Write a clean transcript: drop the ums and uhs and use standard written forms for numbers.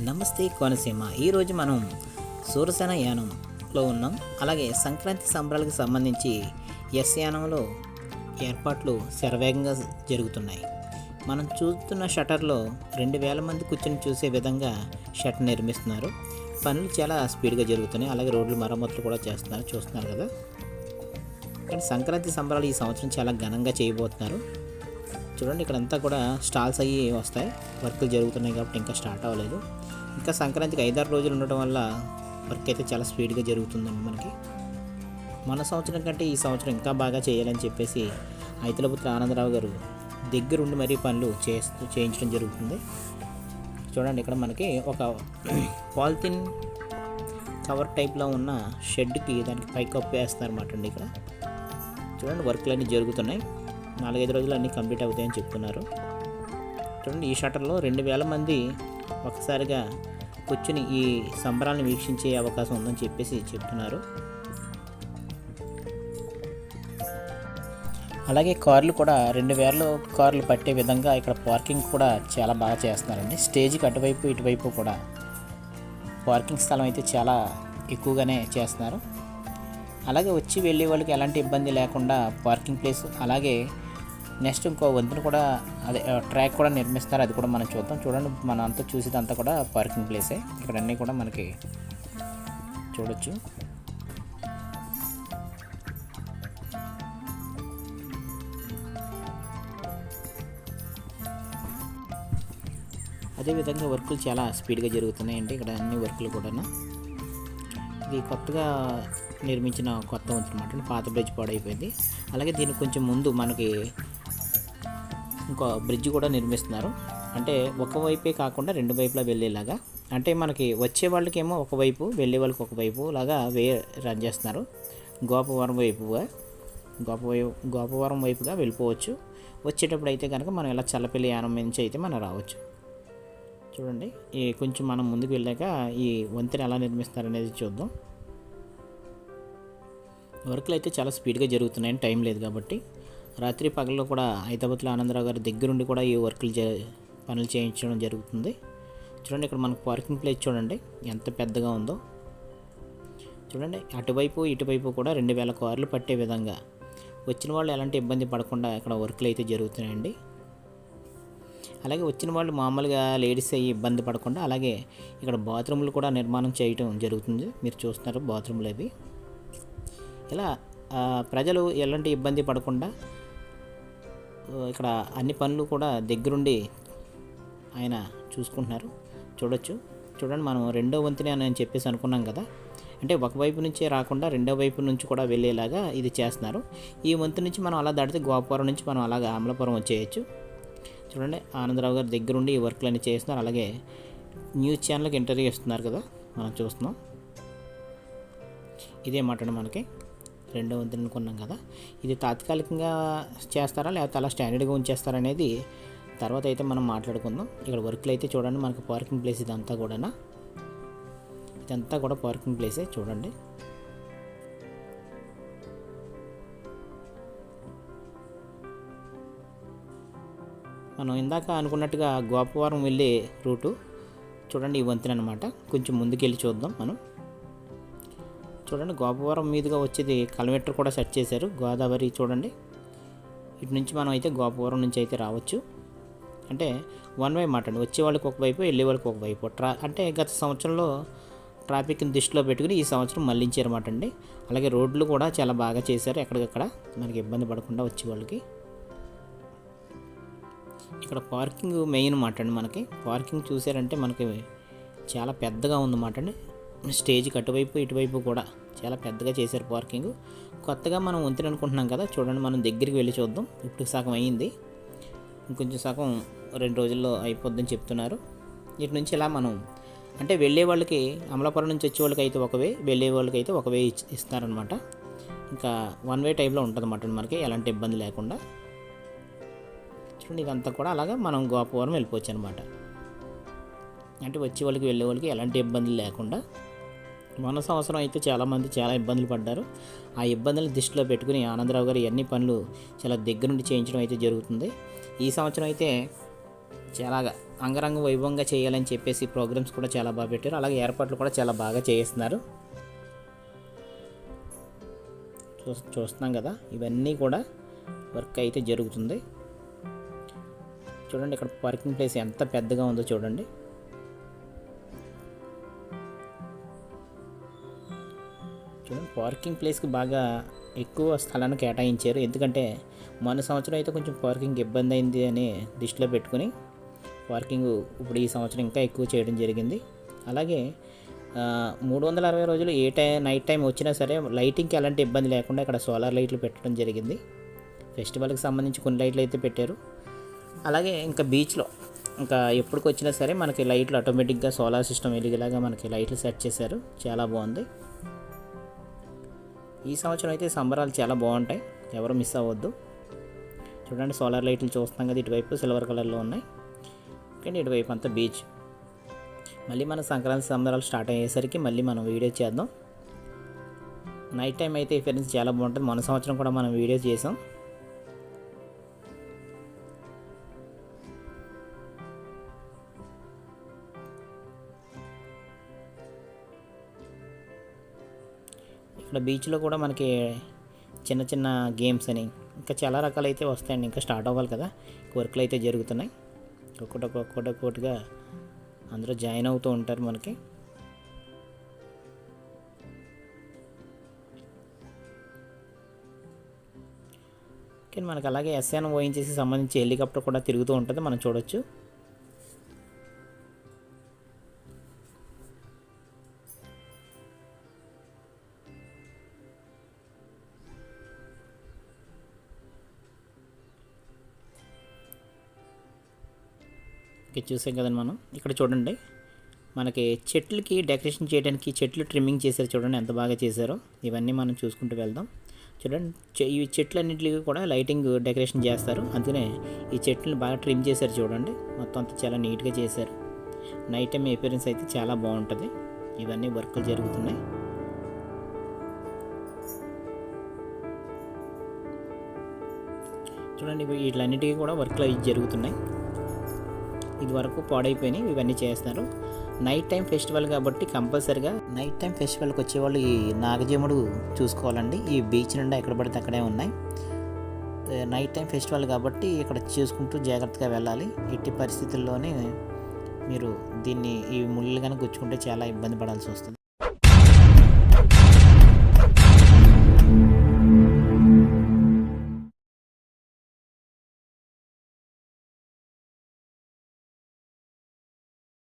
నమస్తే కోనసీమ. ఈరోజు మనం సూరసేన యానంలో ఉన్నాం. అలాగే సంక్రాంతి సంబరాలకు సంబంధించి ఎస్ యానంలో ఏర్పాట్లు శరవేగంగా జరుగుతున్నాయి. మనం చూస్తున్న షటర్లో 2000 మంది కూర్చొని చూసే విధంగా షటర్ నిర్మిస్తున్నారు. పనులు చాలా స్పీడ్గా జరుగుతున్నాయి. అలాగే రోడ్లు మరమ్మతులు కూడా చూస్తున్నారు కదా. కానీ సంక్రాంతి సంబరాలు ఈ సంవత్సరం చాలా ఘనంగా చేయబోతున్నారు. చూడండి, ఇక్కడంతా కూడా స్టాల్స్ అయ్యి వస్తాయి. వర్కులు జరుగుతున్నాయి కాబట్టి ఇంకా స్టార్ట్ అవ్వలేదు. ఇంకా సంక్రాంతికి 5-6 రోజులు ఉండటం వల్ల వర్క్ అయితే చాలా స్పీడ్గా జరుగుతుందండి. మనకి మన సంవత్సరం కంటే ఈ సంవత్సరం ఇంకా బాగా చేయాలని చెప్పేసి ఐతలపుత్ర ఆనందరావు గారు దగ్గరుండి మరీ పనులు చేయించడం జరుగుతుంది. చూడండి, ఇక్కడ మనకి ఒక పాలిథిన్ కవర్ టైప్లో ఉన్న షెడ్కి దానికి పైకప్పు వేస్తారన్నమాట అండి. ఇక్కడ చూడండి, వర్క్లు అన్నీ జరుగుతున్నాయి. 4-5 రోజులు అన్నీ కంప్లీట్ అవుతాయని చెప్తున్నారు. చూడండి, ఈ షటర్లో 2000 మంది ఒకసారిగా కూర్చుని ఈ సంబరాలను వీక్షించే అవకాశం ఉందని చెప్పేసి చెప్తున్నారు. అలాగే కార్లు కూడా 2000 కార్లు పట్టే విధంగా ఇక్కడ పార్కింగ్ కూడా చాలా బాగా చేస్తున్నారండి. స్టేజ్కి అటువైపు ఇటువైపు కూడా పార్కింగ్ స్థలం అయితే చాలా ఎక్కువగానే చేస్తున్నారు. అలాగే వచ్చి వెళ్ళే వాళ్ళకి ఎలాంటి ఇబ్బంది లేకుండా పార్కింగ్ ప్లేస్, అలాగే నెక్స్ట్ ఇంకో వంతును కూడా అదే ట్రాక్ కూడా నిర్మిస్తారు. అది కూడా మనం చూద్దాం. చూడండి, మనం అంతా చూసేదంతా కూడా పార్కింగ్ ప్లేసే. ఇక్కడ అన్నీ కూడా మనకి చూడొచ్చు. అదేవిధంగా వర్కులు చాలా స్పీడ్గా జరుగుతున్నాయండి. ఇక్కడ అన్ని వర్కులు కూడా ఇది కొత్తగా నిర్మించిన కొత్త వంతెన అన్నమాట. పాత బ్రిడ్జ్ పాడైపోయింది. అలాగే దీనికి కొంచెం ముందు మనకి ఇంకో బ్రిడ్జ్ కూడా నిర్మిస్తున్నారు. అంటే ఒకవైపే కాకుండా 2 వైపులా వెళ్ళేలాగా. అంటే మనకి వచ్చే వాళ్ళకేమో ఒకవైపు, వెళ్ళే వాళ్ళకి ఒకవైపు లాగా రన్ చేస్తున్నారు. గోపవరం వైపుగా వెళ్ళిపోవచ్చు. వచ్చేటప్పుడు అయితే కనుక మనం ఇలా చల్లపల్లి యానం నుంచి అయితే మనం రావచ్చు. చూడండి, ఈ కొంచెం మనం ముందుకు వెళ్ళాక ఈ వంతెన ఎలా నిర్మిస్తారనేది చూద్దాం. వర్క్లు అయితే చాలా స్పీడ్గా జరుగుతున్నాయని టైం లేదు కాబట్టి రాత్రి పగల్లో కూడా ఐతలపుత్ర ఆనందరావు గారి దగ్గరుండి కూడా ఈ పనులు చేయించడం జరుగుతుంది. చూడండి, ఇక్కడ మనకు పార్కింగ్ ప్లేస్ చూడండి ఎంత పెద్దగా ఉందో. చూడండి, అటువైపు ఇటువైపు కూడా 2000 కార్లు పట్టే విధంగా వచ్చిన వాళ్ళు ఎలాంటి ఇబ్బంది పడకుండా ఇక్కడ వర్క్లు అయితే జరుగుతున్నాయండి. అలాగే వచ్చిన వాళ్ళు మామూలుగా లేడీస్ అయ్యి ఇబ్బంది పడకుండా అలాగే ఇక్కడ బాత్రూమ్లు కూడా నిర్మాణం చేయటం జరుగుతుంది. మీరు చూస్తున్నారు బాత్రూమ్లు అవి. ఇలా ప్రజలు ఎలాంటి ఇబ్బంది పడకుండా ఇక్కడ అన్ని పనులు కూడా దగ్గరుండి ఆయన చూసుకుంటున్నారు. చూడండి, మనం రెండో వంతెన అని చెప్పేసి అనుకున్నాం కదా. అంటే ఒకవైపు నుంచే రాకుండా రెండో వైపు నుంచి కూడా వెళ్ళేలాగా ఇది చేస్తున్నారు. ఈ వంతెన నుంచి మనం అలా దాటితే గోపవరం నుంచి మనం అలాగే అమలాపురం వచ్చేయచ్చు. చూడండి, ఆనందరావు గారి దగ్గరుండి ఈ వర్క్లన్నీ చేస్తున్నారు. అలాగే న్యూస్ ఛానల్కి ఇంటర్వ్యూ ఇస్తున్నారు కదా, మనం చూస్తున్నాం. ఇదే మాట మనకి రెండో వంతెన అనుకున్నాం కదా. ఇది తాత్కాలికంగా చేస్తారా లేకపోతే అలా స్టాండర్డ్గా ఉంచేస్తారనేది తర్వాత అయితే మనం మాట్లాడుకుందాం. ఇక్కడ వర్క్లు అయితే చూడండి, మనకు పార్కింగ్ ప్లేస్ ఇదంతా కూడా పార్కింగ్ ప్లేసే. చూడండి, మనం ఇందాక అనుకున్నట్టుగా గోపవరం వెళ్ళే రూటు చూడండి, ఈ వంతెన అనమాట. కొంచెం ముందుకెళ్ళి చూద్దాం మనం. చూడండి, గోపవరం మీదుగా వచ్చేది కలవెటర్ కూడా సెట్ చేశారు. గోదావరి చూడండి, ఇటు నుంచి మనం అయితే గోపవరం నుంచి అయితే రావచ్చు. అంటే 1 వే మాట అండి. వచ్చే వాళ్ళకి ఒకవైపు, వెళ్ళే వాళ్ళకి ఒకవైపు. అంటే గత సంవత్సరంలో ట్రాఫిక్ని దృష్టిలో పెట్టుకుని ఈ సంవత్సరం మళ్ళించారన్నమాట అండి. అలాగే రోడ్లు కూడా చాలా బాగా చేశారు. ఎక్కడికక్కడ మనకి ఇబ్బంది పడకుండా వచ్చే వాళ్ళకి. ఇక్కడ పార్కింగ్ మెయిన్ మాట అండి. మనకి పార్కింగ్ చూసారంటే మనకి చాలా పెద్దగా ఉందన్నమాట అండి. స్టేజ్కి అటువైపు ఇటువైపు కూడా చాలా పెద్దగా చేశారు పార్కింగ్. కొత్తగా మనం వంతెన అనుకుంటున్నాం కదా. చూడండి, మనం దగ్గరికి వెళ్ళి చూద్దాం. ఇప్పుడు సగం అయ్యింది, ఇంకొంచెం సగం 2 రోజుల్లో అయిపోద్దని చెప్తున్నారు. ఇటు నుంచి ఇలా మనం అంటే వెళ్ళే వాళ్ళకి అమలాపురం నుంచి వచ్చే వాళ్ళకి అయితే ఒక వే, వెళ్ళే వాళ్ళకి అయితే ఒక వే ఇస్తారనమాట. ఇంకా 1 వే టైప్లో ఉంటుంది అన్నమాట మనకి, ఎలాంటి ఇబ్బంది లేకుండా. చూడండి, ఇదంతా కూడా అలాగా మనం గోపవరం వెళ్ళిపోవచ్చు అనమాట. అంటే వచ్చే వాళ్ళకి వెళ్ళే వాళ్ళకి ఎలాంటి ఇబ్బందులు లేకుండా. మొన్న సంవత్సరం అయితే చాలామంది చాలా ఇబ్బందులు పడ్డారు. ఆ ఇబ్బందులను దృష్టిలో పెట్టుకుని ఆనందరావు గారు అన్ని పనులు చాలా దగ్గర నుండి చేయించడం అయితే జరుగుతుంది. ఈ సంవత్సరం అయితే చాలా అంగరంగ వైభవంగా చేయాలని చెప్పేసి ప్రోగ్రామ్స్ కూడా చాలా బాగా పెట్టారు. అలాగే ఏర్పాట్లు కూడా చాలా బాగా చేస్తున్నారు. చూస్తున్నాం కదా, ఇవన్నీ కూడా వర్క్ అయితే జరుగుతుంది. చూడండి ఇక్కడ పార్కింగ్ ప్లేస్ ఎంత పెద్దగా ఉందో చూడండి. చూడండి పార్కింగ్ ప్లేస్కి బాగా ఎక్కువ స్థలాన్ని కేటాయించారు. ఎందుకంటే మొన్న సంవత్సరం అయితే కొంచెం పార్కింగ్ ఇబ్బంది అయింది అని దృష్టిలో పెట్టుకుని పార్కింగ్ ఇప్పుడు ఈ సంవత్సరం ఇంకా ఎక్కువ చేయడం జరిగింది. అలాగే 360 రోజులు నైట్ టైం వచ్చినా సరే లైటింగ్కి ఎలాంటి ఇబ్బంది లేకుండా ఇక్కడ సోలార్ లైట్లు పెట్టడం జరిగింది. ఫెస్టివల్కి సంబంధించి కొన్ని లైట్లు అయితే పెట్టారు. అలాగే ఇంకా బీచ్లో ఇంకా ఎప్పటికి వచ్చినా సరే మనకి లైట్లు ఆటోమేటిక్గా సోలార్ సిస్టమ్ వెలిగేలాగా మనకి లైట్లు సెట్ చేశారు. చాలా బాగుంది. ఈ సంవత్సరం అయితే సంబరాలు చాలా బాగుంటాయి, ఎవరు మిస్ అవ్వద్దు. చూడండి సోలార్ లైట్లు చూస్తాం కదా, ఇటువైపు సిల్వర్ కలర్లో ఉన్నాయి, కానీ ఇటువైపు అంతా బీచ్. మళ్ళీ మన సంక్రాంతి సంబరాలు స్టార్ట్ అయ్యేసరికి మళ్ళీ మనం వీడియో చేద్దాం. నైట్ టైం అయితే ఫ్రెండ్స్ చాలా బాగుంటుంది. మొన్న సంవత్సరం కూడా మనం వీడియో చేసాం. ఇక్కడ బీచ్లో కూడా మనకి చిన్న చిన్న గేమ్స్ అని ఇంకా చాలా రకాలు అయితే వస్తాయండి. ఇంకా స్టార్ట్ అవ్వాలి కదా, వర్క్లు అయితే జరుగుతున్నాయి. ఒక్కొక్కటిగా అందరూ జాయిన్ అవుతూ ఉంటారు మనకి. కానీ మనకి అలాగే ఎస్యానం ఓఎన్జీసీ సంబంధించి హెలికాప్టర్ కూడా తిరుగుతూ ఉంటుంది, మనం చూడొచ్చు. ఇక్కడ చూసాం కదండి మనం. ఇక్కడ చూడండి మనకి చెట్లకి డెకరేషన్ చేయడానికి చెట్లు ట్రిమ్మింగ్ చేశారు. చూడండి ఎంత బాగా చేశారో. ఇవన్నీ మనం చూసుకుంటూ వెళ్దాం. చూడండి ఈ చెట్లన్నింటికి కూడా లైటింగ్ డెకరేషన్ చేస్తారు, అందుకనే ఈ చెట్లను బాగా ట్రిమ్ చేశారు. చూడండి మొత్తం అంతా చాలా నీట్గా చేశారు. నైట్ టైం అపియరెన్స్ అయితే చాలా బాగుంటుంది. ఇవన్నీ వర్క్లు జరుగుతున్నాయి. చూడండి వీటిలన్నిటికీ కూడా వర్క్లు అవి జరుగుతున్నాయి. ఇది వరకు పాడైపోయినాయి, ఇవన్నీ చేస్తారు. నైట్ టైం ఫెస్టివల్ కాబట్టి కంపల్సరిగా నైట్ టైం ఫెస్టివల్కి వచ్చేవాళ్ళు ఈ నాగజముడు చూసుకోవాలండి. ఈ బీచ్ నుండి ఎక్కడ పడితే అక్కడే ఉన్నాయి. నైట్ టైం ఫెస్టివల్ కాబట్టి ఇక్కడ చూసుకుంటూ జాగ్రత్తగా వెళ్ళాలి. ఎట్టి పరిస్థితుల్లోనే మీరు దీన్ని ఈ ముళ్ళు కానీ గుచ్చుకుంటే చాలా ఇబ్బంది పడాల్సి వస్తుంది.